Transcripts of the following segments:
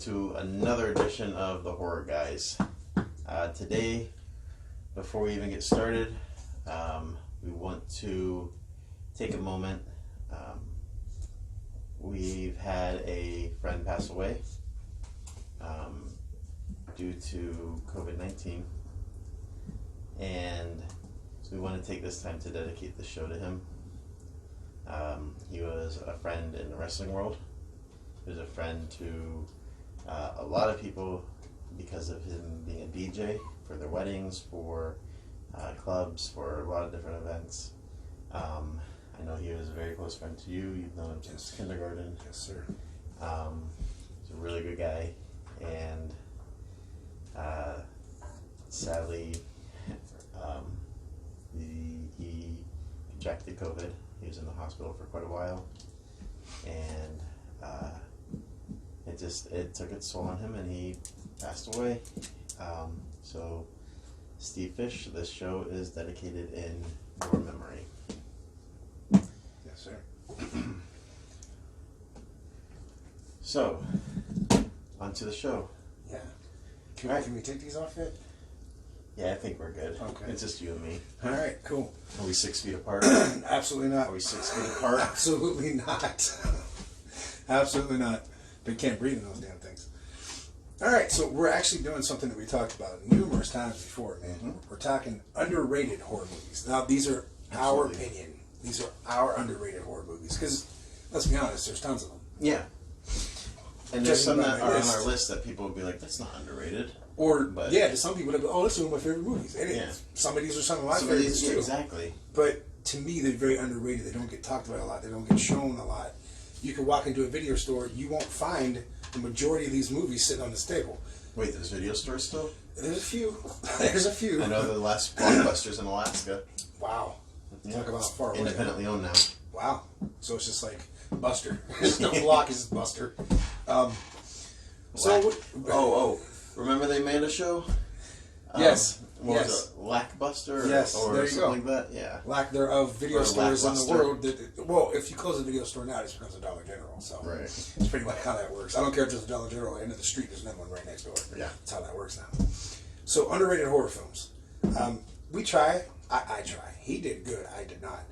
to another edition of the Horror Guys. Today, before we even get started, we want to take a moment. We've had a friend pass away due to COVID-19, and so we want to take this time to dedicate the show to him. He was a friend in the wrestling world. He was a friend to a lot of people because of him being a DJ for their weddings, for clubs, for a lot of different events. I know he was a very close friend to you. You've known him since kindergarten. Yes, sir. He's a really good guy, and sadly, he contracted COVID. He was in the hospital for quite a while, and it took its toll on him, and he passed away. So, Steve Fish, this show is dedicated in your memory. Yes, sir. So, on to the show. Yeah. Can we take these off yet? Yeah, I think we're good. Okay. It's just you and me. All right, cool. Are we 6 feet apart? Absolutely not. Are we 6 feet apart? Absolutely not. Absolutely not. But you can't breathe in those damn things. All right, so we're actually doing something that we talked about numerous times before, man. Mm-hmm. We're talking underrated horror movies. Now, these are our opinion. These are our underrated horror movies. Because, let's be honest, there's tons of them. Yeah. And there's some that are on our list that people would be like, that's not underrated. To some people, they'll be, oh, that's one of my favorite movies. And some of these are some of my favorites, too. Exactly. But to me, they're very underrated. They don't get talked about a lot. They don't get shown a lot. You can walk into a video store, you won't find the majority of these movies sitting on this table. Wait, there's video stores still? There's a few. There's a few. I know the last Blockbuster's in Alaska. Wow. Yeah. Talk about how far away. Independently owned now. Wow. So it's just like Buster. There's no block, it's just Buster. Remember they made a show? Yes. What was it? Lackbuster? Yes, or there you something go. like that? Yeah. Lack thereof video stores in the world. Well, if you close a video store now, it just becomes a Dollar General. So right. It's pretty much how that works. I don't care if there's a Dollar General at the end of the street. There's another one right next door. Yeah. That's how that works now. So, underrated horror films. We try. I try. He did good. I did not.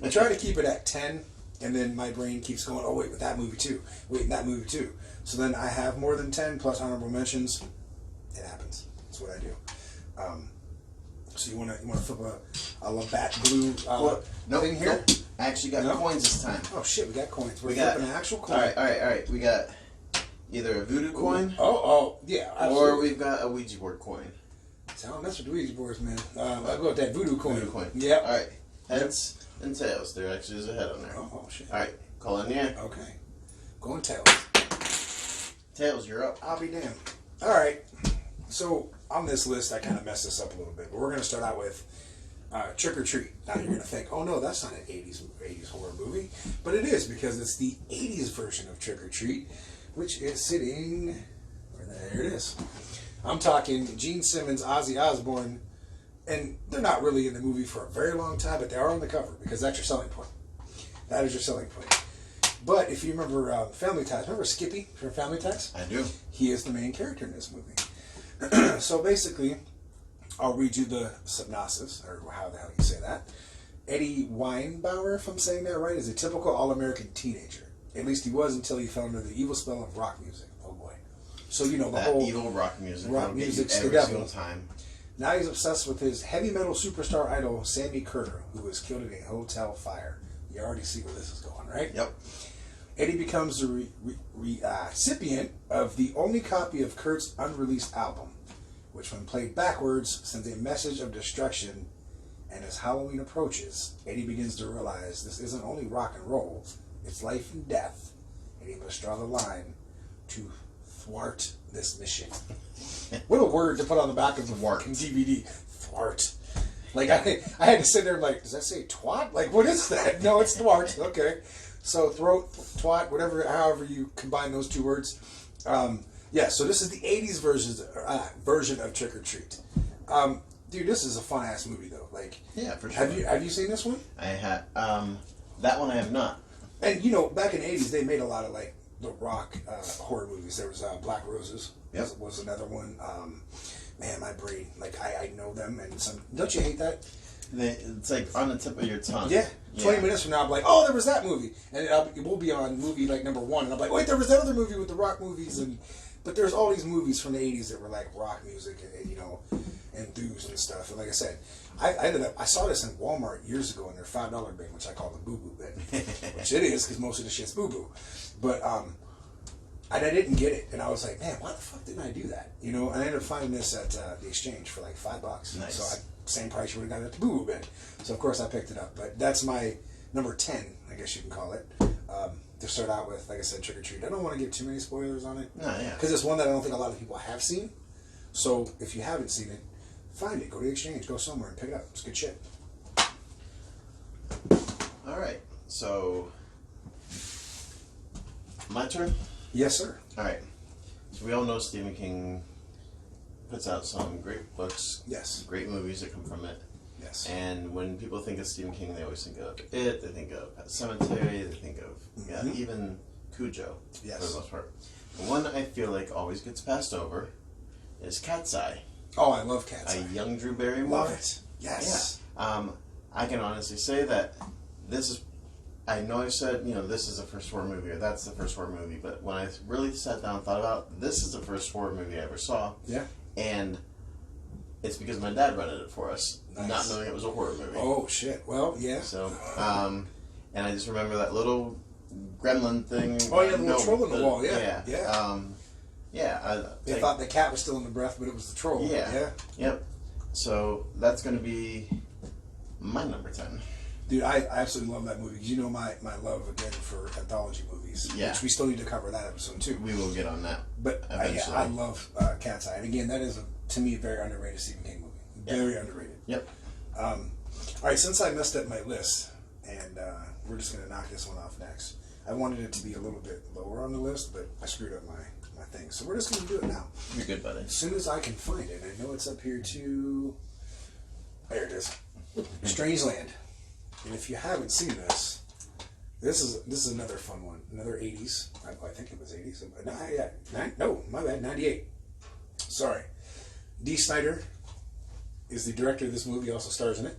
I try to keep it at 10, and then my brain keeps going, oh, wait, but that movie too. Wait, and that movie too. So then I have more than 10 plus honorable mentions. It happens. That's what I do. So you want to flip a Labatt blue thing here? Nope. I actually got coins this time. Oh shit, we got coins. We're flipping an actual coin. All right. We got either a voodoo coin. Yeah. Absolutely. Or we've got a Ouija board coin. So I don't mess with Ouija boards, man. I'll go with that voodoo coin. Yep. All right. Heads and tails. There actually is a head on there. Oh shit. All right. Call in the air. Okay. Going tails. Tails, you're up. I'll be damned. All right. So on this list, I kind of messed this up a little bit, but we're going to start out with Trick or Treat. Now you're going to think, oh no, that's not an 80s horror movie, but it is because it's the 80s version of Trick or Treat, which is sitting. There it is. I'm talking Gene Simmons, Ozzy Osbourne, and they're not really in the movie for a very long time, but they are on the cover because that's your selling point. That is your selling point. But if you remember Family Ties, remember Skippy from Family Ties? I do. He is the main character in this movie. So basically, I'll read you the synopsis, or how the hell you say that. Eddie Weinbauer, if I'm saying that right, is a typical all-American teenager. At least he was until he fell under the evil spell of rock music. Oh boy. So you know the whole evil rock music. Rock music's the devil. Time. Now he's obsessed with his heavy metal superstar idol, Sammy Curr, who was killed in a hotel fire. You already see where this is going, right? Yep. Eddie becomes the recipient of the only copy of Kurt's unreleased album, which when played backwards sends a message of destruction, and as Halloween approaches, Eddie begins to realize this isn't only rock and roll, it's life and death, and he must draw the line to thwart this mission. What a word to put on the back of the fucking DVD. Thwart. Like, I had to sit there and like, does that say twat? Like, what is that? No, it's thwart. Okay. So throat, twat, whatever, however you combine those two words. So this is the 80s version of Trick or Treat. Dude, this is a fun ass movie though. Like, yeah, for sure. Have you seen this one? I have. That one I have not. And back in the 80s, they made a lot of like the Rock horror movies. There was Black Roses. Yep. Was another one. Man, my brain, like I know them, and some. Don't you hate that? It's like on the tip of your tongue. Yeah. 20 minutes from now, I'm like, oh, there was that movie, and it will be on movie like number 1, and I'm like, wait, there was that other movie with the Rock movies, but there's all these movies from the 80s that were like rock music, and you know, enthused and stuff. And like I said, I saw this in Walmart years ago in their $5 bin, which I call the boo boo bin, which it is because most of the shit's boo boo, but and I didn't get it, and I was like, man, why the fuck didn't I do that? You know, and I ended up finding this at the Exchange for like $5. Nice. So same price you would have gotten at the Boo Boo bin. So of course I picked it up. But that's my number 10, I guess you can call it. To start out with, like I said, Trick or Treat. I don't want to give too many spoilers on it. No, yeah. Because it's one that I don't think a lot of people have seen. So if you haven't seen it, find it. Go to the Exchange. Go somewhere and pick it up. It's good shit. All right. So, my turn? Yes, sir. All right. So we all know Stephen King puts out some great books. Yes. Great movies that come from it. Yes. And when people think of Stephen King, they always think of It, they think of Pet Sematary, they think of even Cujo, Yes. for the most part. The one I feel like always gets passed over is Cat's Eye. Oh, I love Cat's Eye. A young Drew Barrymore. Love it. Yes. Yeah. I can honestly say that this is, I know I said, you know, this is the first horror movie or that's the first horror movie, but when I really sat down and thought about it, this is the first horror movie I ever saw. Yeah. And it's because my dad rented it for us, Nice. not knowing it was a horror movie. Oh, shit. Well, yeah. So, and I just remember that little gremlin thing. Oh, yeah, the little troll in the wall. Yeah. They thought the cat was still in the breath, but it was the troll. Yeah. Yep. So that's going to be my number 10. Dude, I absolutely love that movie. Because you know my love, again, for anthology movies. Yeah. Which we still need to cover that episode, too. We will get on that. But eventually. I love Cat's Eye. And again, that is, to me, a very underrated Stephen King movie. Very underrated. Yep. All right, since I messed up my list, and we're just going to knock this one off next. I wanted it to be a little bit lower on the list, but I screwed up my thing. So we're just going to do it now. You're good, buddy. As soon as I can find it. I know it's up here too. There it is. Strangeland. And if you haven't seen this, this is another fun one. Another 80s. I think it was 80s. No, my bad. 98. Sorry. Dee Snider is the director of this movie. Also stars in it.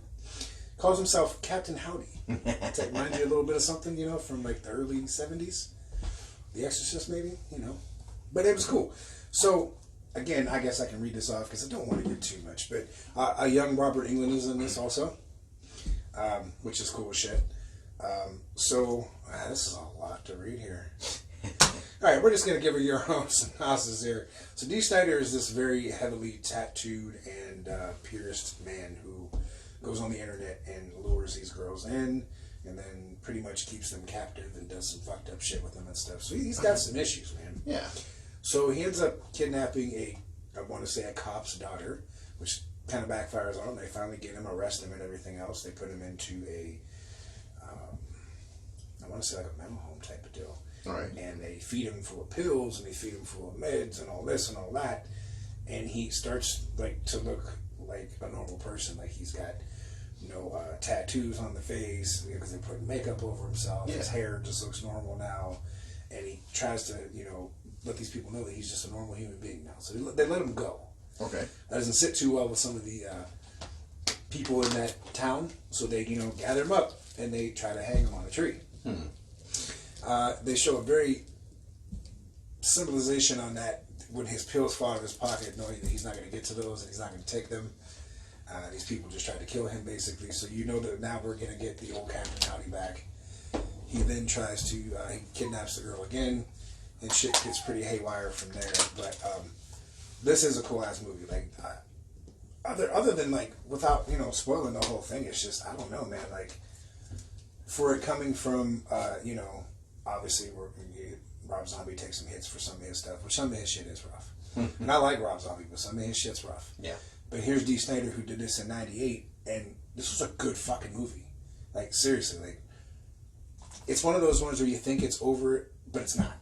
Calls himself Captain Howdy. That reminds you a little bit of something, you know, from like the early 70s. The Exorcist, maybe, you know. But it was cool. So, again, I guess I can read this off because I don't want to get too much. But a young Robert Englund is in this also, which is cool as shit. This is a lot to read here. All right, we're just going to give her your own synopsis here. So Dee Snider is this very heavily tattooed and pierced man who goes on the internet and lures these girls in and then pretty much keeps them captive and does some fucked up shit with them and stuff. So he's got some issues, man. Yeah. So he ends up kidnapping a cop's daughter, which kind of backfires on him. They finally get him, arrest him and everything else. They put him into I want to say like a mental home type of deal. All right. And they feed him full of pills and they feed him full of meds and all this and all that. And he starts like to look like a normal person. Like he's got tattoos on the face because they put makeup over himself. Yeah. His hair just looks normal now. And he tries to, let these people know that he's just a normal human being now. So they let him go. Okay. That doesn't sit too well with some of the people in that town. So they, gather him up and they try to hang him on a tree. They show a very symbolization on that when his pills fall out of his pocket, knowing that he's not going to get to those and he's not going to take them. These people just tried to kill him, basically. So that now we're going to get the old Captain Howdy back. He then tries to, he kidnaps the girl again, and shit gets pretty haywire from there. But this is a cool-ass movie. Like, other than, like, without, spoiling the whole thing, it's just, I don't know, man. Like, for it coming from, obviously, Rob Zombie takes some hits for some of his stuff, which some of his shit is rough. And I like Rob Zombie, but some of his shit's rough. Yeah. But here's Dee Snider, who did this in 98, and this was a good fucking movie. Like, seriously, like, it's one of those ones where you think it's over, but it's not.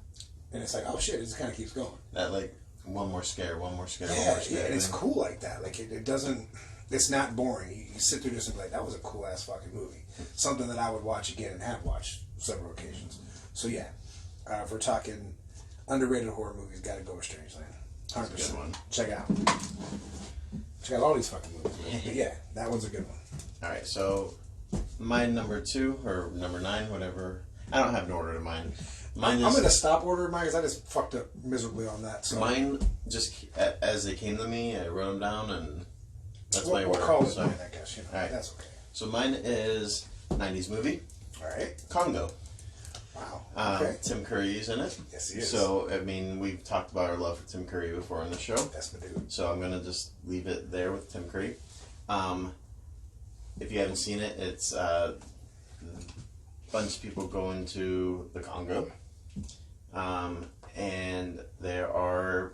And it's like, oh shit, it just kind of keeps going. That, like, one more scare. Yeah, and it's cool like that. Like, it doesn't, it's not boring. You sit through this and be like, that was a cool ass fucking movie. Something that I would watch again and have watched several occasions. So yeah, if we're talking underrated horror movies, gotta go with Strangeland. 100%. That's a good one. Check it out. Check out all these fucking movies. But yeah, that one's a good one. All right, so my number 2 or number 9, whatever. I don't have an order to mine. I'm gonna stop ordering mine because I just fucked up miserably on that. So mine just as they came to me, I wrote them down, and that's my we'll order. call it So, mine, I guess. You know, all right. that's okay. So mine is 90s movie, All right. Congo. Wow. Okay. Tim Curry's in it. Yes, he is. So, I mean, we've talked about our love for Tim Curry before on the show. That's my dude. So I'm going to just leave it there with Tim Curry. If you haven't seen it, it's a bunch of people going to the Congo. And there are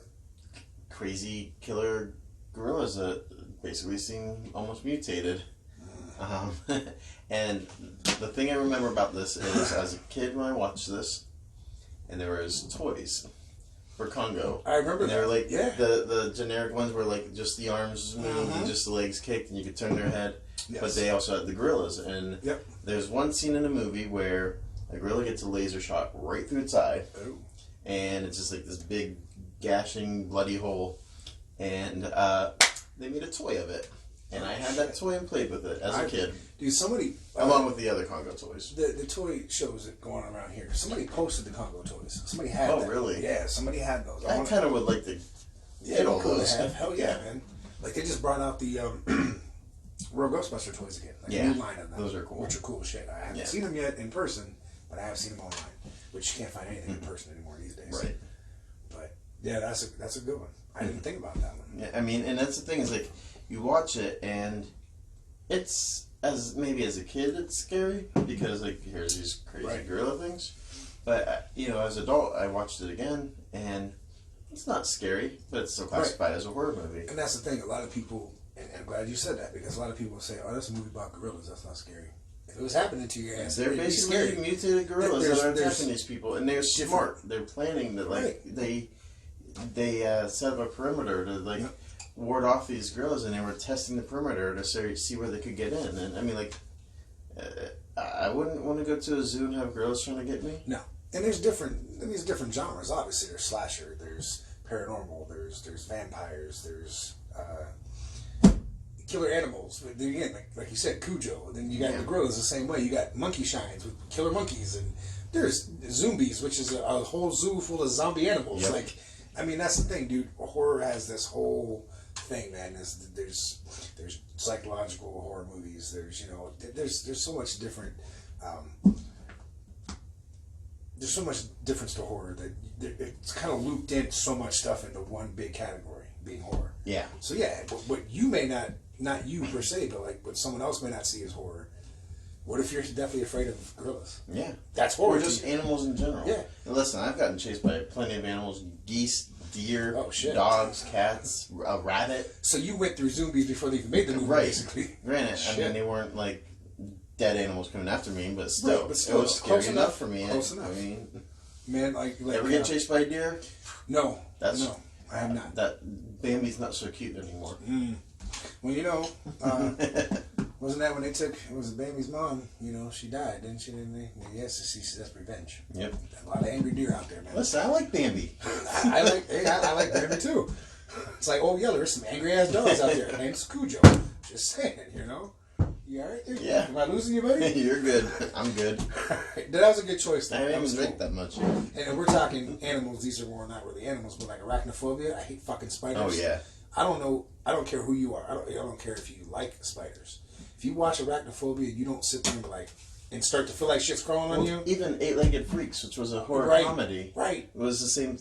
crazy killer gorillas that basically seem almost mutated. And the thing I remember about this is, as a kid when I watched this, and there was toys for Congo. I remember and they were like, yeah. the generic ones were like just the arms moved and just the legs kicked and you could turn their head. Yes. But they also had the gorillas. And there's one scene in the movie where a gorilla gets a laser shot right through its eye. Oh. And it's just like this big gashing bloody hole. And they made a toy of it. And I had that toy and played with it as a kid. Dude, somebody... along with the other Congo toys. The toy shows that going on around here. Somebody posted the Congo toys. Somebody had that. Oh, really? Yeah, somebody had those. I kind of would like to get all cool those. to have. Hell yeah, man. Like, they just brought out the Real Ghostbuster toys again. Like a new line of them. Those are cool. Which are cool as shit. I haven't seen them yet in person, but I have seen them online. Which you can't find anything in person anymore these days. Right. But, yeah, that's a good one. I didn't think about that one. Yeah, I mean, and that's the thing is, like, you watch it and it's, maybe as a kid it's scary because, like, here's these crazy gorilla things. But, as an adult, I watched it again and it's not scary, but it's still classified as a horror movie. And that's the thing, a lot of people, and I'm glad you said that, because a lot of people say, oh, that's a movie about gorillas, that's not scary. If it was happening to your ass, they're basically mutated gorillas that are attacking these people, and they're smart. They're planning that, like, they set up a perimeter to, like, ward off these gorillas, and they were testing the perimeter to see where they could get in. And I mean, like, I wouldn't want to go to a zoo and have gorillas trying to get me. No. And there's different genres. Obviously, there's slasher, there's paranormal, there's vampires, there's killer animals. But then again, like you said, Cujo. And then you got the gorillas the same way. You got monkey shines with killer monkeys, and there's zombies, which is a whole zoo full of zombie animals. Yep. Like, I mean, that's the thing, dude. Horror has this whole thing, man. There's psychological horror movies. There's so much different. There's so much difference to horror that it's kind of looped in so much stuff into one big category, being horror. Yeah. So yeah, what you may not you per se, but like what someone else may not see as horror. What if you're definitely afraid of gorillas? Yeah. That's horror. Or just animals in general. Yeah. And listen, I've gotten chased by plenty of animals: geese, deer, dogs, cats, a rabbit. So you went through zombies before they even made the movie, basically. Granted, I mean, they weren't like dead animals coming after me, but still, it was scary enough for me. Close enough. I mean, man, like ever get chased by a deer? No, I have not. That Bambi's not so cute anymore. Well, wasn't that when it was Bambi's mom? She died, didn't she? Yes, that's revenge. Yep. A lot of angry deer out there, man. Listen, I like Bambi. I like Bambi too. It's like, oh yeah, there's some angry ass dogs out there. Name's Cujo. Just saying, You alright there? Yeah. Am I losing you, buddy? You're good. I'm good. That was a good choice, though. I didn't even drink that much. And we're talking animals. These are more not really animals, but like arachnophobia. I hate fucking spiders. Oh yeah. I don't know. I don't care who you are. I don't care if you like spiders. If you watch Arachnophobia, you don't sit there and start to feel like shit's crawling on you. Even Eight-Legged Freaks, which was a horror comedy, right? It was the same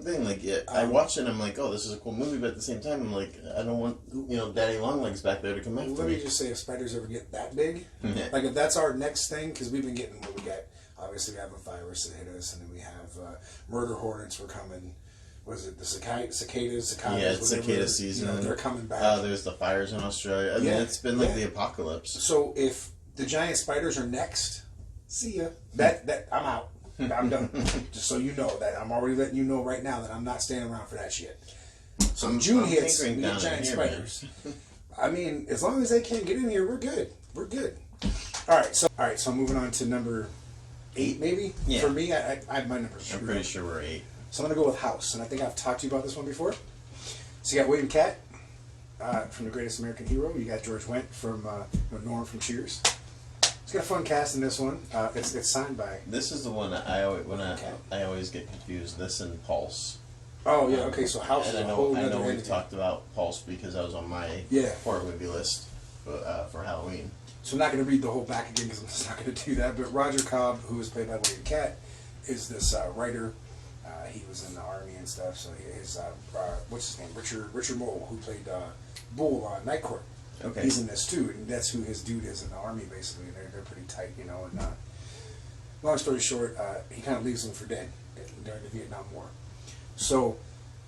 thing. Like, I watched it and I'm like, oh, this is a cool movie, but at the same time, I'm like, I don't want Daddy Longlegs back there to come after me. Let me just say, if spiders ever get that big, like if that's our next thing, because we've been getting what we got. Obviously, we have a virus that hit us, and then we have murder hornets were coming. Was it the cicadas? Yeah, it's cicada season. They're coming back. There's the fires in Australia. I mean, it's been like the apocalypse. So if the giant spiders are next, see ya. That I'm out. I'm done. Just so you know that I'm already letting you know right now that I'm not staying around for that shit. So June hits, we get giant spiders. I mean, as long as they can't get in here, we're good. We're good. All right. So moving on to number 8 maybe. Yeah. For me, I have my numbers. I'm pretty sure we're 8. So I'm gonna go with House, and I think I've talked to you about this one before. So you got William Catt from The Greatest American Hero. You got George Wendt from Norm from Cheers. It's got a fun cast in this one. It's signed by. This is the one that I always get confused. This and Pulse. Oh yeah, okay. So House And is I a know whole I other know we've entity. talked about Pulse because I was on my horror movie list for Halloween. So I'm not going to read the whole back again because I'm just not going to do that. But Roger Cobb, who is played by William Catt, is this writer. He was in the army and stuff. So his what's his name? Richard Mole, who played Bull on Night Court. Okay. He's in this too, and that's who his dude is in the army. Basically, they're pretty tight, you know. And long story short, he kind of leaves them for dead during the Vietnam War. So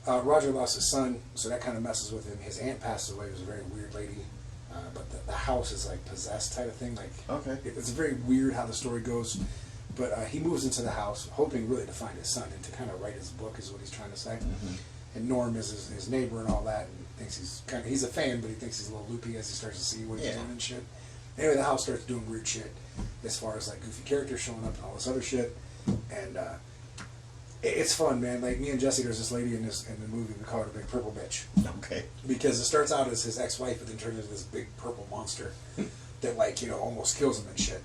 Roger lost his son, so that kind of messes with him. His aunt passed away. It was a very weird lady. But the house is like possessed type of thing. Like it's very weird how the story goes. But he moves into the house, hoping really to find his son and to kind of write his book, is what he's trying to say. Mm-hmm. And Norm is his neighbor and all that, and thinks he's a fan, but he thinks he's a little loopy as he starts to see what he's doing and shit. Anyway, the house starts doing weird shit, as far as like goofy characters showing up and all this other shit. And it's fun, man. Like me and Jesse, there's this lady in the movie, we call her the Big Purple Bitch. Okay. Because it starts out as his ex-wife, but then turns into this big purple monster that, like, you know, almost kills him and shit.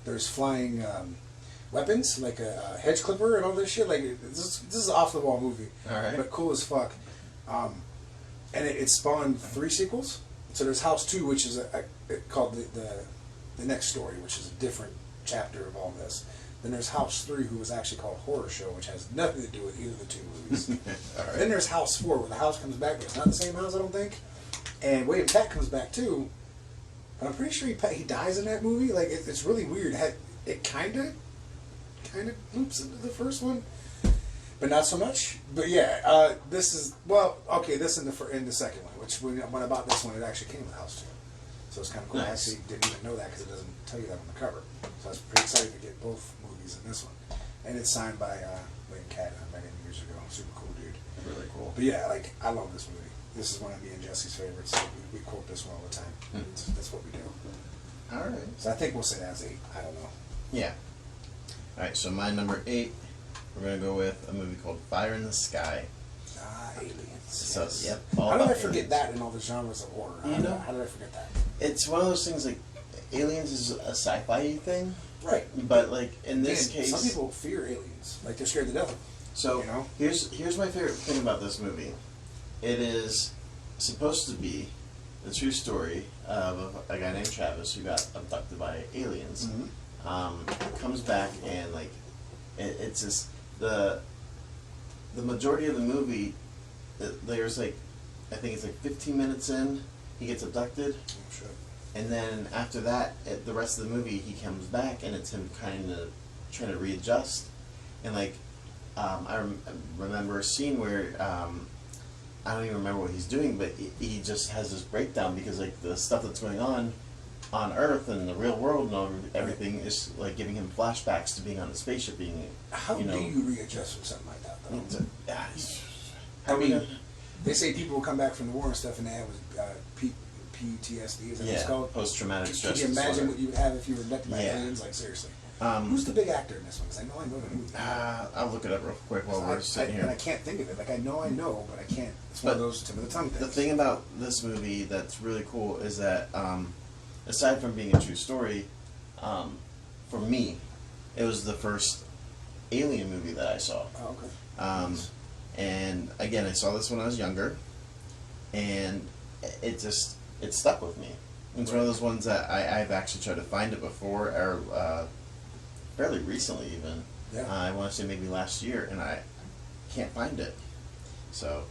There's flying weapons, like a hedge clipper and all this shit. Like, this is an off-the-wall movie. All right. But cool as fuck. And it spawned 3 sequels. So there's House 2, which is called the next story, which is a different chapter of all this. Then there's House 3, who was actually called Horror Show, which has nothing to do with either of the 2 movies. All right. Then there's House 4, where the house comes back, but it's not the same house, I don't think. And William Catt comes back too, but I'm pretty sure he dies in that movie. Like it's really weird. It kind of loops into the first one, but not so much. But yeah, this is this in the second one, which when I bought this one, it actually came with House 2. So it's kind of cool. Nice. I actually didn't even know that because it doesn't tell you that on the cover. So I was pretty excited to get both movies in this one. And it's signed by William Catt. I met him years ago. Super cool dude. Really cool. But yeah, like I love this movie. This is one of me and Jesse's favorites. So we quote this one all the time. That's what we do. All right. So I think we'll say that's 8. I don't know. Yeah. All right. So my number 8, we're gonna go with a movie called Fire in the Sky. Aliens. So Yes. yep. How did I forget that in all the genres of horror? You know? How did I forget that? It's one of those things like Aliens is a sci-fi thing, Right. but like in this Man, case, some people fear aliens. Like they're scared to death. So you know? here's my favorite thing about this movie. It is supposed to be the true story of a guy named Travis who got abducted by aliens. Mm-hmm. Comes back and like it's just the majority of the movie. There's like I think it's like 15 minutes in he gets abducted. Oh, shit. And then after that, the rest of the movie, he comes back, and it's him kind of trying to readjust. And like, I remember a scene where I don't even remember what he's doing, but he just has this breakdown because like the stuff that's going on Earth and the real world and everything is like giving him flashbacks to being on the spaceship, being How do you readjust from something like that, though? I mean, they say people come back from the war and stuff, and they have PTSD. Is that what it's called? Post-traumatic stress Can you imagine disorder. what you would have if you were abducted by Yeah. aliens? Like seriously. Who's the big actor in this one? Because I know the movie. I'll look it up real quick while we're sitting And I here. can't think of it. Like I know, but I can't. It's one of those tip of the tongue things. The thing about this movie that's really cool is that, aside from being a true story, for me, it was the first Alien movie that I saw. Oh, okay. And again, I saw this when I was younger, and it stuck with me. It's one of those ones that I've actually tried to find it before, or fairly recently even. Yeah. I want to say maybe last year, and I can't find it. So,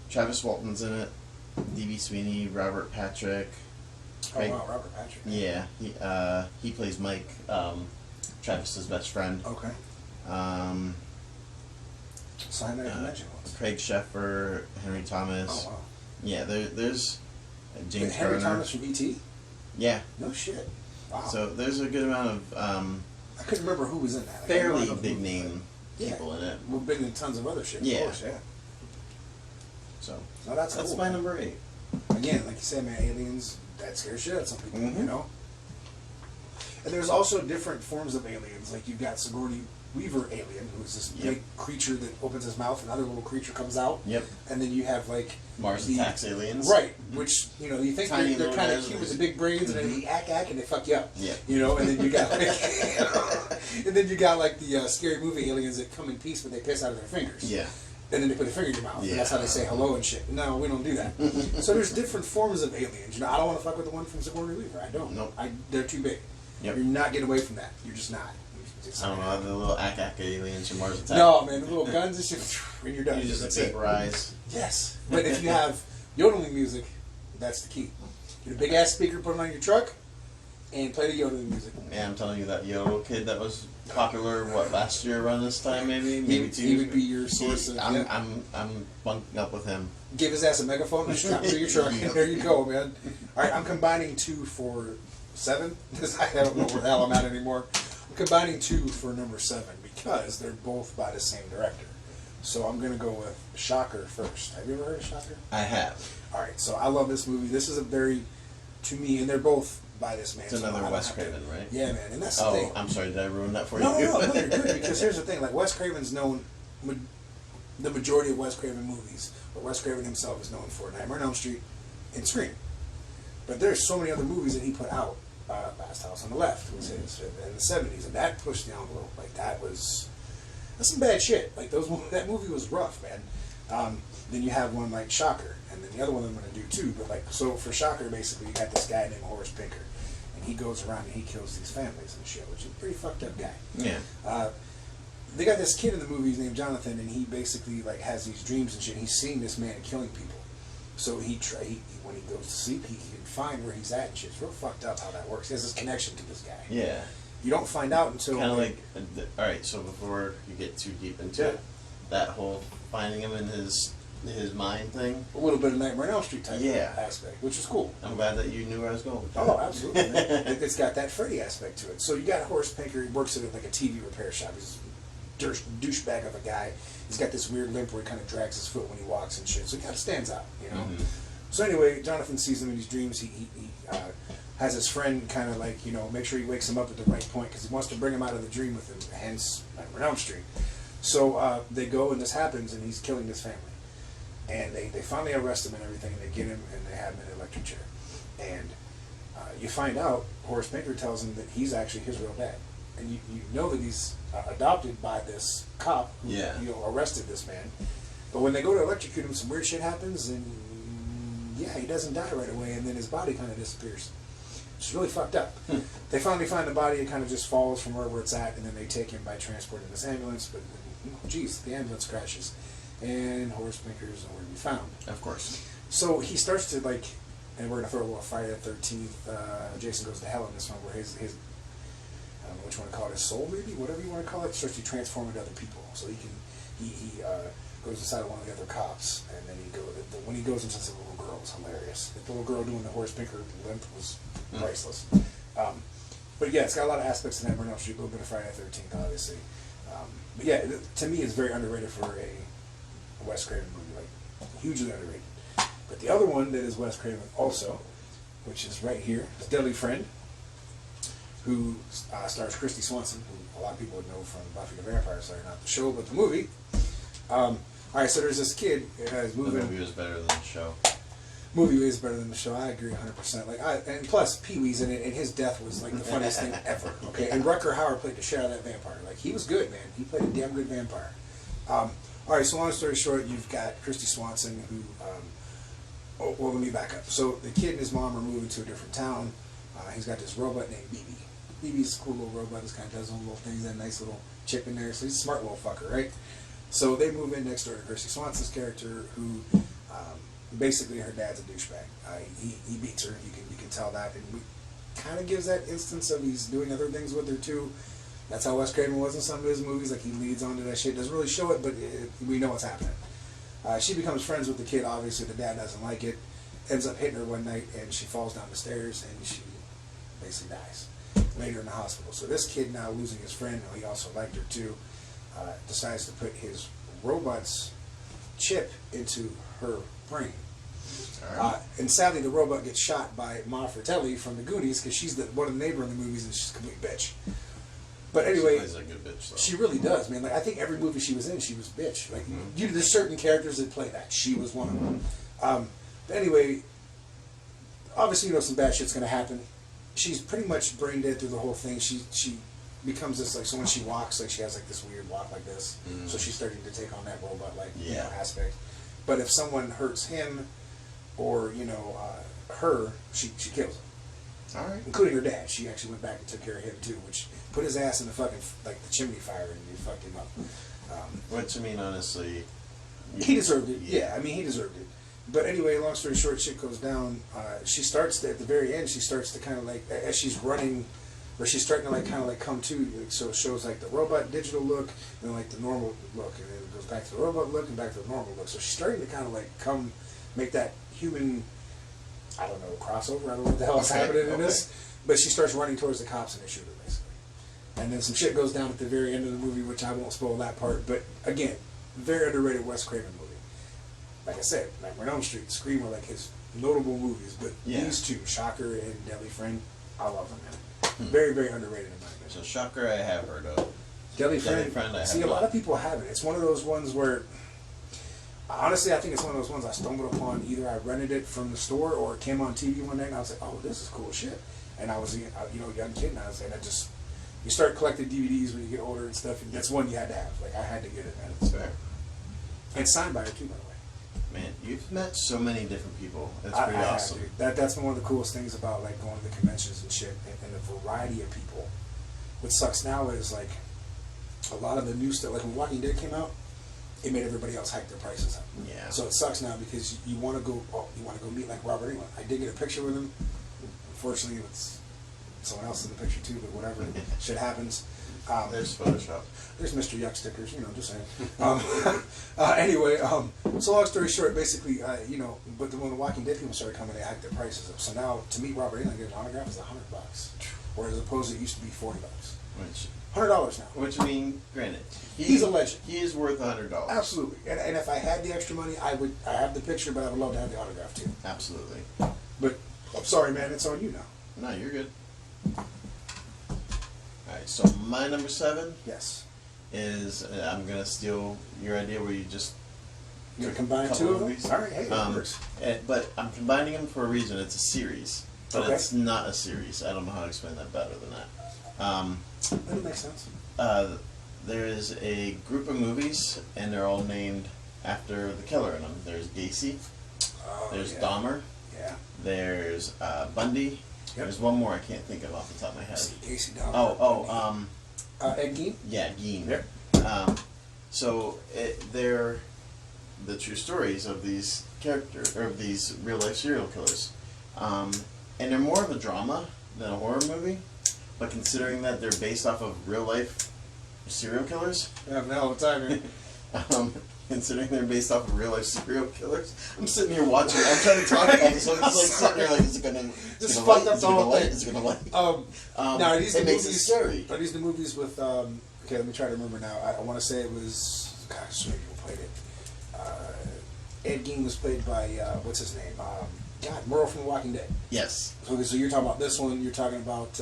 Travis Walton's in it, D.B. Sweeney, Robert Patrick. Craig, Oh wow, Robert Patrick. Yeah, he plays Mike, Travis's best friend. Okay. Sign that convention ones. Craig Sheffer, Henry Thomas. Oh wow. Yeah, there's James Henry Garner. Thomas from E.T. Yeah. No shit. Wow. So there's a good amount of I couldn't remember who was in that. fairly big name Yeah. people in it. Well, bigger than tons of other shit. Yeah. Of course, yeah. So No, that's cool, my man. number 8. Again, like you said, man, aliens, that scares shit out of some people, Mhm. you know? And there's also different forms of aliens. Like you've got Sigourney Weaver alien, who's this big creature that opens his mouth, another little creature comes out. Yep. And then you have like Mars Attacks aliens. Right, which, you think Tiny they're kind of guys cute with the big brains, and then they ack and they fuck you up. Yeah. And then you got like, and then you got like the scary movie aliens that come in peace, but they piss out of their fingers. Yeah. And then they put a finger in your mouth, and that's how they say hello and shit. No, we don't do that. So there's different forms of aliens. I don't want to fuck with the one from Sigourney Weaver. I don't. Nope. They're too big. Yep. You're not getting away from that. You're just not. I don't know, the little ack aliens from Mars Attacks. No, man, the little guns and shit, and you're done. You just vaporize. Yes. But if you have yodeling music, that's the key. Get a big ass speaker, put it on your truck, and play the yodeling music. Yeah, I'm telling you, that yodel kid that was popular, last year around this time, maybe 2 years. He would be your source of. I'm bunking up with him. Give his ass a megaphone and strap to your truck. Yep. There you go, man. All right, I'm combining 2 for 7. I don't know where the hell I'm at anymore. I'm combining 2 for number 7 because they're both by the same director. So I'm going to go with Shocker first. Have you ever heard of Shocker? I have. All right, so I love this movie. This is a very, to me, and they're both by this man. It's another Wes Craven, right? Yeah, man, and that's the thing. I'm sorry, did I ruin that for No, you? no, you're good, because here's the thing. Like, Wes Craven's known, the majority of Wes Craven movies, but Wes Craven himself is known for Nightmare on Elm Street and Scream. But there's so many other movies that he put out. Last House on the Left was his in the 70s, and that pushed the envelope. Like, that's some bad shit. Like, that movie was rough, man. Then you have one like Shocker, and then the other one I'm going to do too. But like, so for Shocker, basically, you got this guy named Horace Pinker, and he goes around and he kills these families and shit, which is a pretty fucked up guy. Yeah. They got this kid in the movies named Jonathan, and he basically like has these dreams and shit. He's seeing this man killing people. So when he goes to sleep, he can find where he's at and shit. It's real fucked up how that works. He has this connection to this guy. Yeah. You don't find out until... Kind of like... Alright, so before you get too deep into it, that whole finding him in his mind thing... A little bit of Nightmare on Elm Street type aspect, which is cool. I'm glad that you knew where I was going with that. Oh, absolutely. It's got that Freddy aspect to it. So you got Horace Pinker, he works at like a TV repair shop. He's a douchebag of a guy. He's got this weird limp where he kind of drags his foot when he walks and shit. So he kind of stands out, Mm-hmm. So anyway, Jonathan sees him in his dreams. He has his friend kind of like, make sure he wakes him up at the right point because he wants to bring him out of the dream with him, hence Nightmare on Elm Street. So they go and this happens and he's killing this family. And they finally arrest him and everything, and they get him and they have him in an electric chair. And you find out, Horace Pinker tells him that he's actually his real dad. And you know that he's adopted by this cop who arrested this man. But when they go to electrocute him, some weird shit happens, and he doesn't die right away, and then his body kind of disappears. It's really fucked up. They finally find the body, it kind of just falls from wherever it's at, and then they take him by transport in this ambulance, but the ambulance crashes, and Horace Pinker is nowhere to be found. Of course. So he starts to like, and we're gonna throw a little Friday the 13th. Jason Goes to Hell in this one, where his I don't know what you want to call it, his soul maybe, whatever you want to call it, starts to transform into other people. So he goes inside one of the other cops, and then when he goes into the little girl, it's hilarious. The little girl doing the Horace Pinker limp was priceless. But yeah, it's got a lot of aspects to Nightmare on Elm Street, a little bit of Friday the 13th, obviously. But yeah, to me, it's very underrated for a Wes Craven movie, like hugely underrated. But the other one that is Wes Craven also, which is right here, is Deadly Friend, who stars Christy Swanson, who a lot of people would know from Buffy the Vampire Slayer, not the show, but the movie. All right, so there's this kid who's moving. The movie was better than the show. Movie is better than the show. I agree 100%. And plus Pee-wee's in it, and his death was like the funniest thing ever. Okay, and Rutger Hauer played the shit out of that vampire. Like, he was good, man. He played a damn good vampire. All right, so long story short, you've got Christy Swanson, who. Let me back up. So the kid and his mom are moving to a different town. He's got this robot named BB. BB's a cool little robot. This kind of does his own little things. That nice little chip in there. So he's a smart little fucker, right? So they move in next door to Christy Swanson's character, who basically her dad's a douchebag. He beats her. You can tell that, and we kind of gives that instance of he's doing other things with her too. That's how Wes Craven was in some of his movies. Like, he leads onto that shit. Doesn't really show it, but we know what's happening. She becomes friends with the kid. Obviously, the dad doesn't like it. Ends up hitting her one night, and she falls down the stairs, and she basically dies. Later in the hospital. So this kid, now losing his friend, who he also liked her too, decides to put his robot's chip into her brain. All right. And sadly, the robot gets shot by Ma Fratelli from the Goonies because she's one of the neighbor in the movies and she's a complete bitch. But anyway, she plays a good bitch, though. She really does, man. Like I think every movie she was in, she was bitch. Like there's certain characters that play that. She was one of them. But anyway, obviously, some bad shit's gonna happen. She's pretty much brain dead through the whole thing. She becomes this so when she walks, she has this weird walk like this. So she's starting to take on that robot aspect. But if someone hurts him or her, she kills him. All right. Including her dad. She actually went back and took care of him too, which put his ass in the fucking the chimney fire and he fucked him up. Which honestly, he deserved it. Yeah, he deserved it. But anyway, long story short, shit goes down. She starts at the very end. She starts to kind of as she's running, or she's starting to come to. So it shows the robot digital look, and then the normal look, and then it goes back to the robot look and back to the normal look. So she's starting to kind of come, make that human, I don't know, crossover. I don't know what the hell is happening in this. But she starts running towards the cops and they shoot her basically. And then some shit goes down at the very end of the movie, which I won't spoil that part. But again, very underrated Wes Craven movie. Like I said, Nightmare on Elm Street, Scream are his notable movies. But these two, Shocker and Deadly Friend, I love them, man. Very, very underrated in my opinion. So Shocker I have heard of. Deadly Friend I have see, a lot of people haven't. It's one of those ones where, honestly, I think it's one of those ones I stumbled upon. Either I rented it from the store or it came on TV one day and I was like, oh, this is cool shit. And I was a young kid and you start collecting DVDs when you get older and stuff, and that's one you had to have. I had to get it, man. That's fair. And signed by her too, by the way. Man, you've met so many different people. It's pretty awesome. That's one of the coolest things about going to the conventions and shit, and the variety of people. What sucks now is a lot of the new stuff. When Walking Dead came out, it made everybody else hike their prices up. Yeah. So it sucks now because you want to go meet Robert Englund. I did get a picture with him. Unfortunately, it's someone else in the picture too, but whatever. Shit happens. There's Photoshop. There's Mr. Yuck stickers, just saying. Anyway, so long story short, basically, but when the Walking Dead people started coming, they hiked their prices up. So now, to meet Robert Englund, get an autograph is $100, whereas opposed to it used to be $40. Which $100 now. Which granted, he's a legend. He is worth $100. Absolutely. And if I had the extra money, I have the picture, but I would love to have the autograph too. Absolutely. But I'm sorry, man. It's on you now. No, you're good. Alright, so my number 7 is, I'm going to steal your idea where you just... You're going to combine two of them? Alright, hey, that works. But I'm combining them for a reason. It's a series. But it's not a series. I don't know how to explain that better than that. That makes sense. There is a group of movies, and they're all named after the killer in them. There's Gacy. There's Dahmer. Yeah. There's Bundy. Yep. There's one more I can't think of off the top of my head. Gacy, Dahmer. Ed Gein? Yeah, Gein. Yep. So they're the true stories of these characters, or of these real life serial killers. And they're more of a drama than a horror movie. But considering that they're based off of real life serial killers, having a hell of a time here. Considering they're based off of real life serial killers, I'm sitting here watching. I'm trying to talk about this. I'm just sitting here is it gonna? Is it gonna light? Is it gonna light? Now are these the movies? It scary. Are these the movies with? Okay, let me try to remember now. I want to say it was. Gosh, so many people played it. Ed Gein was played by what's his name? Merle from The Walking Dead. Yes. Okay, so you're talking about this one. You're talking about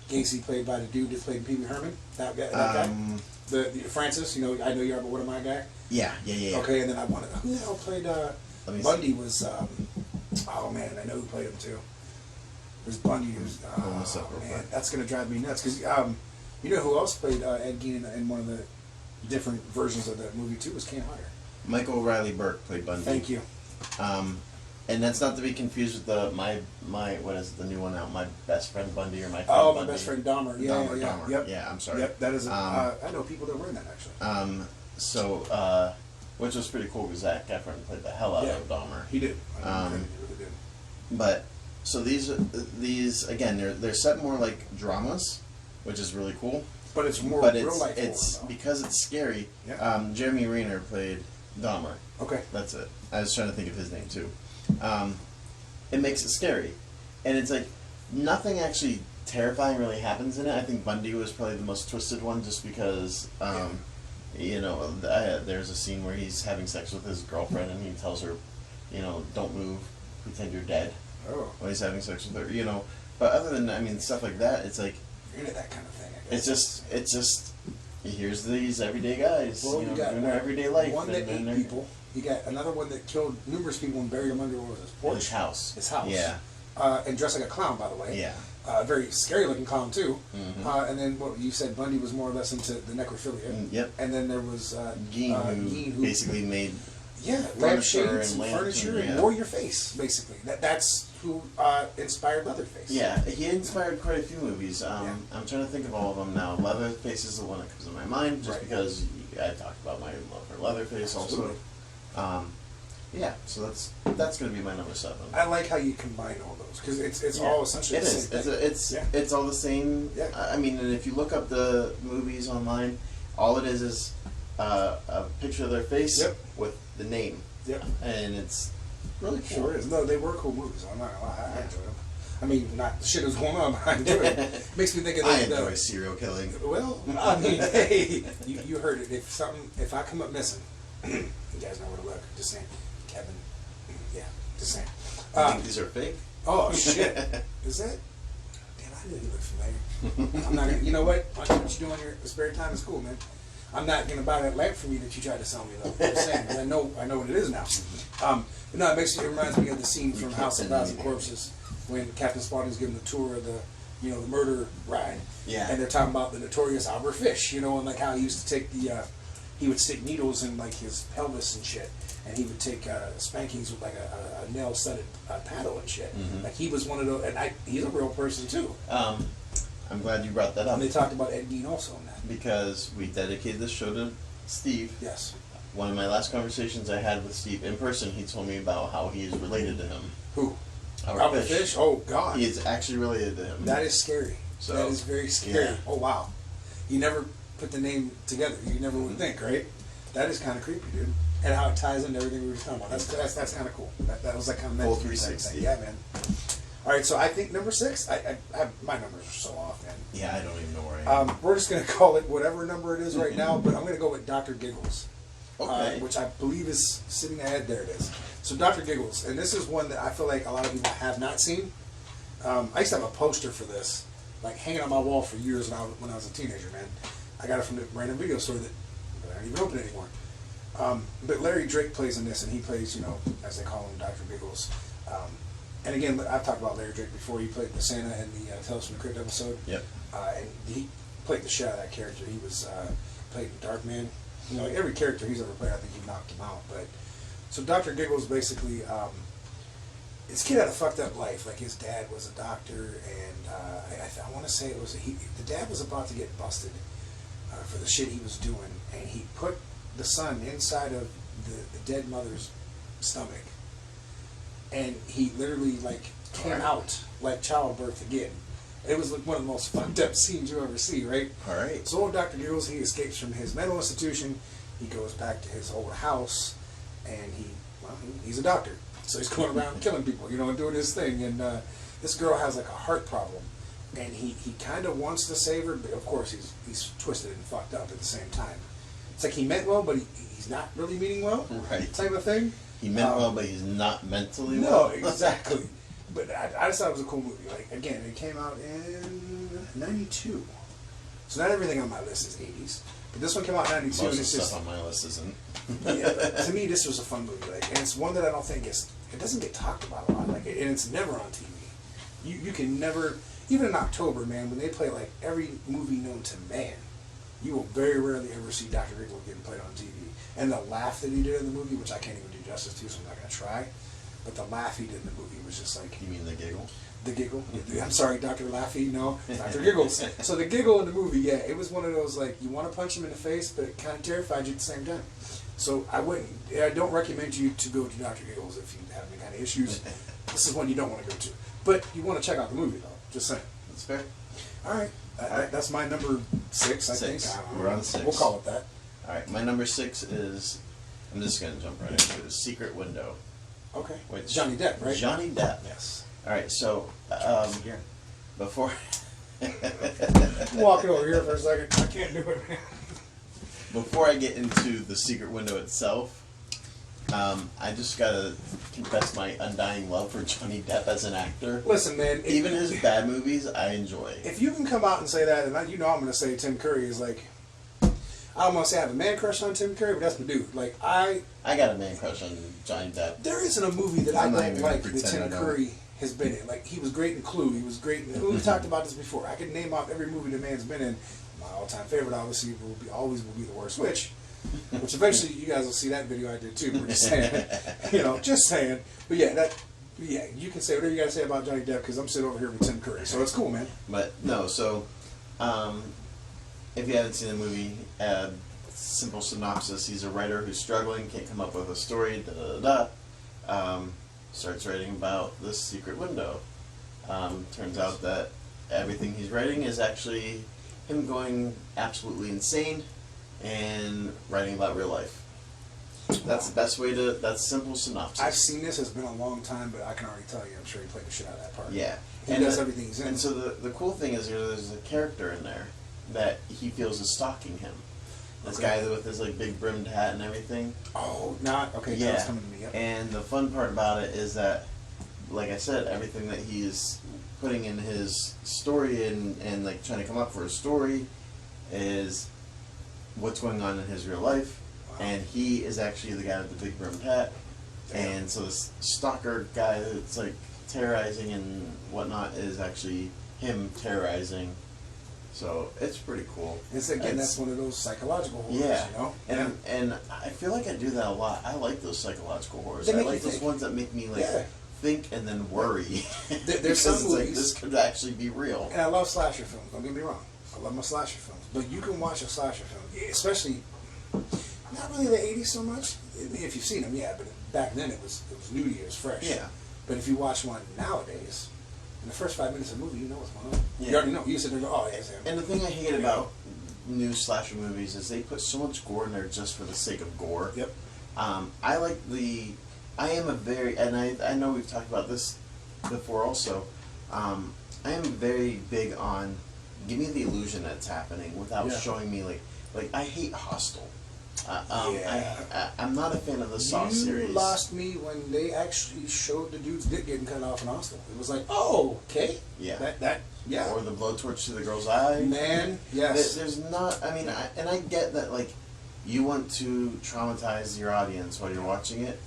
Gacy played by the dude that played Pee Wee Herman. That guy. The Francis. I know you're about What Am I guy. Yeah. Okay, and then I wanted who the hell played Bundy was oh man, I know who played him too. It was Bundy who's man, that's gonna drive me nuts because you know who else played Ed Gein in one of the different versions of that movie too was Ken Hunter. Michael Riley Burke played Bundy. Thank you. And that's not to be confused with my what is the new one out? My Best Friend Bundy or My Friend Bundy? My Best Friend Dahmer. Dahmer. Yep. Yeah, I'm sorry. Yep, that is. I know people that were in that actually. Which was pretty cool because Zac Efron played the hell out of Dahmer. He did. He really did. But so these again they're set more like dramas, which is really cool. But it's more real life. It's because it's scary. Yeah. Jeremy Renner played Dahmer. Okay. That's it. I was trying to think of his name too. It makes it scary, and it's nothing actually terrifying really happens in it. I think Bundy was probably the most twisted one, just because there's a scene where he's having sex with his girlfriend, and he tells her don't move, pretend you're dead Oh. when he's having sex with her, But other than, stuff like that, it's like, You're into that kind of thing, I guess. it's just, here's these everyday guys, Well, you got doing their everyday life. one that and ate people. You got another one that killed numerous people and buried them under his porch. His house. His house. Yeah. And dressed like a clown, by the way. Yeah. Very scary looking clown too. Mm-hmm. And then what you said, Bundy was more or less into the necrophilia. Yep. And then there was Gein, who basically made lampshades and and furniture and wore your face, basically. That's who inspired Leatherface. Yeah, he inspired quite a few movies. I'm trying to think of all of them now. Leatherface is the one that comes to my mind, just because I talked about my love for Leatherface also. Yeah, so that's going to be my number 7. I like how you combine all those because it's all essentially the same thing. It's all the same. Yeah. And if you look up the movies online, all it is a picture of their face with the name. Yep. And it's really cool. Sure is. No, they were cool movies. I'm not gonna lie. I enjoyed them. I mean, not the shit that was going on, but I enjoyed it. Makes me think of I enjoy serial killing. Well, I mean, hey, you heard it. If I come up missing, you guys know where to look. Just saying, Kevin. Yeah, just saying. I think these are fake. Oh shit! Is that? Damn, I knew you looked familiar. I'm not gonna. You know what? What you do on your spare time is cool, man. I'm not gonna buy that lamp from you that you tried to sell me though. I'm just saying, 'cause I know what it is now. But no, it reminds me of the scene from House of Thousand Corpses when Captain Spaulding's giving the tour of the murder ride. Yeah. And they're talking about the notorious Albert Fish, and like how he used to take he would stick needles in like his pelvis and shit, and he would take spankings with like a nail-studded paddle and shit. Mm-hmm. Like he was one of those, and he's a real person too. I'm glad you brought that up. And they talked about Ed Gein also in that. Because we dedicated this show to Steve. Yes. One of my last conversations I had with Steve in person, he told me about how he is related to him. Who? Albert Fish? Oh, God. He is actually related to him. That is scary. So, that is very scary. Yeah. Oh, wow. You never put the name together. You never would think, right? That is kind of creepy, dude. And how it ties into everything we were talking about. That's kind of cool. That was like kind of full 360. Yeah, man. All right, so I think number 6. My numbers are so off, man. Yeah, I don't even know where I am. We're just going to call it whatever number it is right now, but I'm going to go with Dr. Giggles. Okay. Which I believe is sitting ahead. There it is. So Dr. Giggles, and this is one that I feel like a lot of people have not seen. I used to have a poster for this, like hanging on my wall for years when I was a teenager, man. I got it from the random video store that I don't even open anymore. But Larry Drake plays in this, and he plays, as they call him, Dr. Giggles. And again, I've talked about Larry Drake before. He played the Santa in the Tales from the Crypt episode. Yep. And he played the shit out of that character. He was played Darkman. Like every character he's ever played, I think he knocked him out. But so Dr. Giggles basically, his kid had a fucked up life. Like his dad was a doctor, and I want to say it was the dad was about to get busted for the shit he was doing, and he put the son inside of the dead mother's stomach, and he literally came out like childbirth again. It was like one of the most fucked up scenes you ever see, right? All right. So old Dr. Giggles, he escapes from his mental institution. He goes back to his old house, and he's a doctor. So he's going around killing people, and doing his thing. And this girl has like a heart problem, and he kind of wants to save her, but of course he's twisted and fucked up at the same time. It's like he meant well, but he's not really meaning well, right? Type of thing. He meant well, but he's not mentally well. No, exactly. But I just thought it was a cool movie. Like again, it came out in '92, so not everything on my list is '80s. But this one came out in '92. Most of the stuff on my list isn't. Yeah, to me, this was a fun movie. And it's one that I don't think it doesn't get talked about a lot. And it's never on TV. You can never, even in October, man, when they play like every movie known to man, you will very rarely ever see Dr. Giggles getting played on TV. And the laugh that he did in the movie, which I can't even do justice to, so I'm not going to try. But the laugh he did in the movie was just like... You mean the giggle? The giggle. I'm sorry, Dr. Laffy, no. Dr. Giggles. So the giggle in the movie, yeah, it was one of those, you want to punch him in the face, but it kind of terrified you at the same time. So I don't recommend you to go to Dr. Giggles if you have any kind of issues. This is one you don't want to go to. But you want to check out the movie, though. Just saying. That's fair. All right. That's my number 6, I think. We're on 6. We'll call it that. All right. My number 6 is... I'm just going to jump right into it. Secret Window. Okay. Which, Johnny Depp, right? Johnny Depp. Yes. All right, so before I'm walking over here for a second. I can't do it, man. Before I get into the Secret Window itself, I just gotta confess my undying love for Johnny Depp as an actor. Listen, man. Even his bad movies, I enjoy. If you can come out and say that, then you know I'm going to say Tim Curry is like... I don't want to say I have a man crush on Tim Curry, but that's my dude. Like, I got a man crush on Johnny Depp. There isn't a movie that I I'm not don't even like gonna that pretend Tim I don't. Curry has been in. Like, he was great in Clue. He was great in... We've talked about this before. I could name off every movie the man's been in. My all-time favorite, obviously, always will be The Worst Witch. Which eventually you guys will see that video I did too. We're just saying, just saying. But yeah, you can say whatever you got to say about Johnny Depp because I'm sitting over here with Tim Curry, so it's cool, man. But no, so if you haven't seen the movie, simple synopsis: he's a writer who's struggling, can't come up with a story. Starts writing about this secret window. Turns out that everything he's writing is actually him going absolutely insane and writing about real life. That's the best way to... That's simple synopsis. I've seen this. It's been a long time, but I can already tell you, I'm sure he played the shit out of that part. Yeah. He does everything he's in. And so the cool thing is there's a character in there that he feels is stalking him. This guy with his like big brimmed hat and everything. Oh, not... Okay, yeah. that's coming to me. Yep. And the fun part about it is that, like I said, everything that he's putting in his story and like trying to come up for a story is what's going on in his real life. Wow. And he is actually the guy with the big brimmed hat. Damn. And so this stalker guy that's like terrorizing and whatnot is actually him terrorizing. So it's pretty cool. That's one of those psychological horrors, yeah. you know? And I feel like I do that a lot. I like those psychological horrors. I like those ones that make me like think and then worry. There's some movies, like, this could actually be real. And I love slasher films, don't get me wrong. I love my slasher films. But you can watch a slasher film, especially not really the 80s so much. If you've seen them, yeah, but back then it was new to you, it was fresh. Yeah. But if you watch one nowadays, in the first 5 minutes of the movie, you know what's going on. Yeah. You already know. You sit there and go, oh, yes, yeah. And the thing I hate about new slasher movies is they put so much gore in there just for the sake of gore. Yep. I am a very, and I know we've talked about this before also, I am very big on, give me the illusion that's happening without showing me, like I hate Hostel. I'm not a fan of the Saw series. You lost me when they actually showed the dude's dick getting cut off in Hostel. It was like, oh, okay. Yeah. Yeah. Or the blowtorch to the girl's eye. Man, yes. There's not, I mean, and I get that, like, you want to traumatize your audience while you're watching it,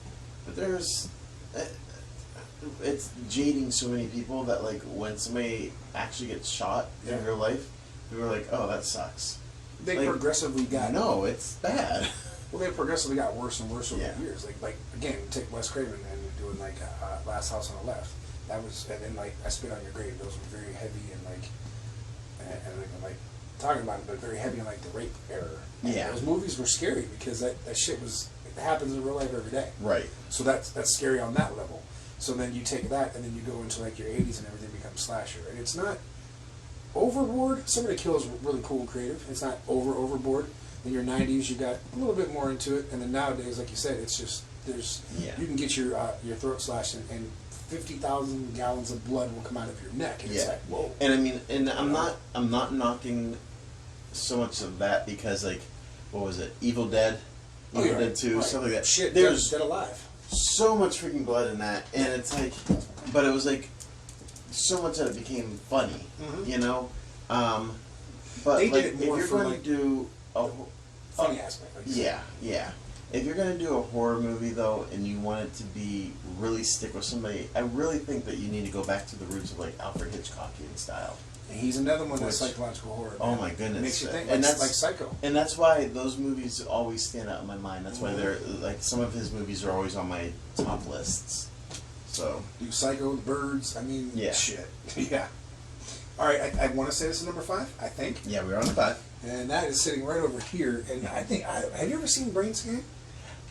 but it's jading so many people that, like, when somebody actually gets shot in real life, people are like, oh, that sucks. They progressively got... No, it's bad. Well, they progressively got worse and worse over the years. Like again, take Wes Craven and doing, like, Last House on the Left. That was... And then, like, I Spit on Your Grave. Those were very heavy and, like... And like, talking about it, but very heavy in, like, the rape era. Yeah. And those movies were scary because that shit was... It happens in real life every day. Right. So that's scary on that level. So then you take that and then you go into, like, your 80s and everything becomes slasher. And it's not... overboard. Some of the kills were really cool and creative. It's not overboard. In your 90s, you got a little bit more into it, and then nowadays, like you said, it's just you can get your throat slashed, and 50,000 gallons of blood will come out of your neck. And it's like, whoa. And I mean, and I'm not knocking so much of that because, like, what was it? Evil Dead, Dead 2, something like that. Shit, there's Dead Alive. So much freaking blood in that, and it's like, but it was like so much that it became funny, you know. But they like, did it more if you're going to do a funny aspect, like yeah. If you're going to do a horror movie though, and you want it to be really stick with somebody, I really think that you need to go back to the roots of like Alfred Hitchcockian style. And he's another one that's psychological horror. Oh my goodness! Makes you think, and like, that's like Psycho. And that's why those movies always stand out in my mind. That's why they're like some of his movies are always on my top lists. So do Psycho, The Birds. I mean, shit. Yeah. All right, I want to say this is number 5. I think. Yeah, we're on 5. And that is sitting right over here. And I think, have you ever seen Brain Scan?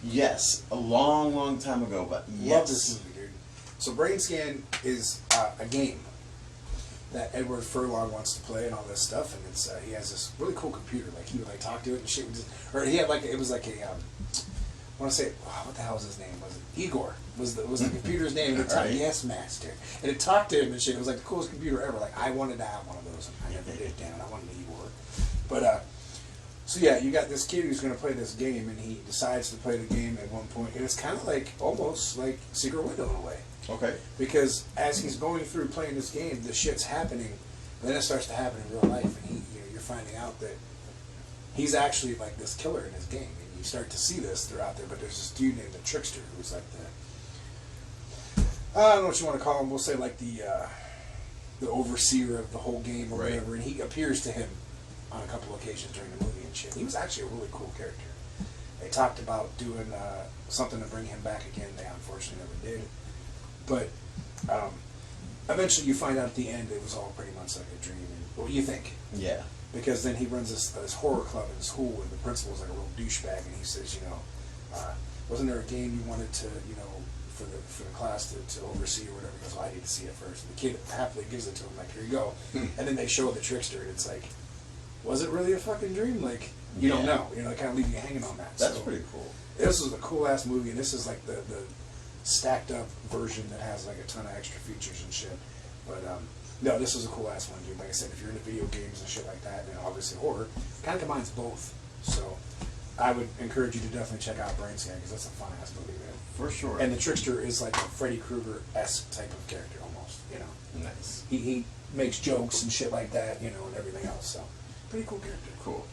Yes, a long time ago, but yes. Love this movie, dude. So Brain Scan is a game that Edward Furlong wants to play and all this stuff, and it's he has this really cool computer. Like he would like talk to it and shit. Or he had like it was like a I want to say what the hell was his name? Was it Igor? Was the computer's name? And it talked, yes, master. And it talked to him and shit. It was like the coolest computer ever. Like I wanted to have one of those. And I never did. Damn it, I wanted an Igor. But So yeah, you got this kid who's going to play this game, and he decides to play the game at one point, and it's kind of like almost like Secret Window in a way. Okay. Because as he's going through playing this game, the shit's happening. Then it starts to happen in real life, and you're finding out that he's actually like this killer in his game, and you start to see this throughout there. But there's this dude named the Trickster who's like I don't know what you want to call him. We'll say like the overseer of the whole game or whatever, and he appears to him on a couple occasions during the movie and shit. He was actually a really cool character. They talked about doing something to bring him back again. They unfortunately never did. But eventually you find out at the end it was all pretty much like a dream. And what do you think? Yeah. Because then he runs this horror club in school, and the principal's like a real douchebag, and he says, wasn't there a game you wanted to, for the class to oversee or whatever? He goes, well, I need to see it first. And the kid happily gives it to him, like, here you go. And then they show the Trickster, and it's like, was it really a fucking dream? Like, you don't know. They kind of leave you hanging on that. That's pretty cool. This was a cool ass movie, and this is like the stacked up version that has like a ton of extra features and shit. But no, this was a cool ass one, dude. Like I said, if you're into video games and shit like that, and obviously horror, kind of combines both. So I would encourage you to definitely check out Brain Scan, because that's a fun ass movie, man. For sure. And the Trickster is like a Freddy Krueger-esque type of character almost. Nice. He makes jokes and shit like that, and everything else. So pretty cool character. Cool.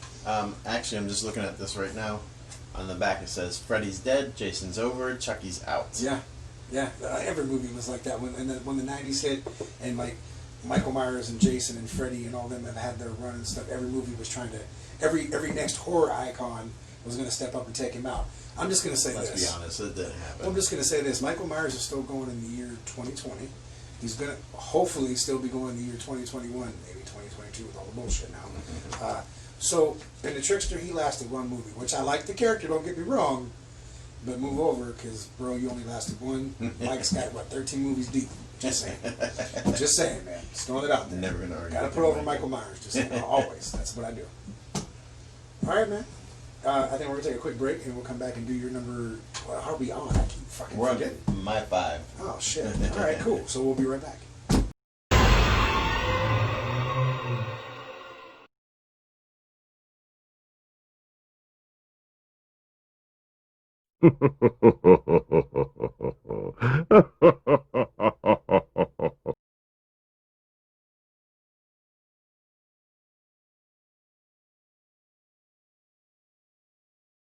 Actually, I'm just looking at this right now. On the back it says, Freddy's dead, Jason's over, Chucky's out. Yeah. Every movie was like that when the 90s hit, and like Michael Myers and Jason and Freddy and all them have had their run and stuff. Every movie was trying to, every next horror icon was going to step up and take him out. I'm just going to say Let's this. be honest, it didn't happen. I'm just going to say this. Michael Myers is still going in the year 2020. He's going to hopefully still be going in the year 2021, maybe 2022 with all the bullshit now. So, in The Trickster, he lasted one movie, which I like the character, don't get me wrong, but move over, because, bro, you only lasted one. Mike's got, 13 movies deep. Just saying. Just saying, man. Just throwing it out there. Never going to argue. Gotta put over Michael Myers. Just saying. Always. That's what I do. All right, man. I think we're going to take a quick break, and we'll come back and do your number. Well, how are we on? I keep fucking forgetting. My 5. Oh, shit. All right, cool. So we'll be right back.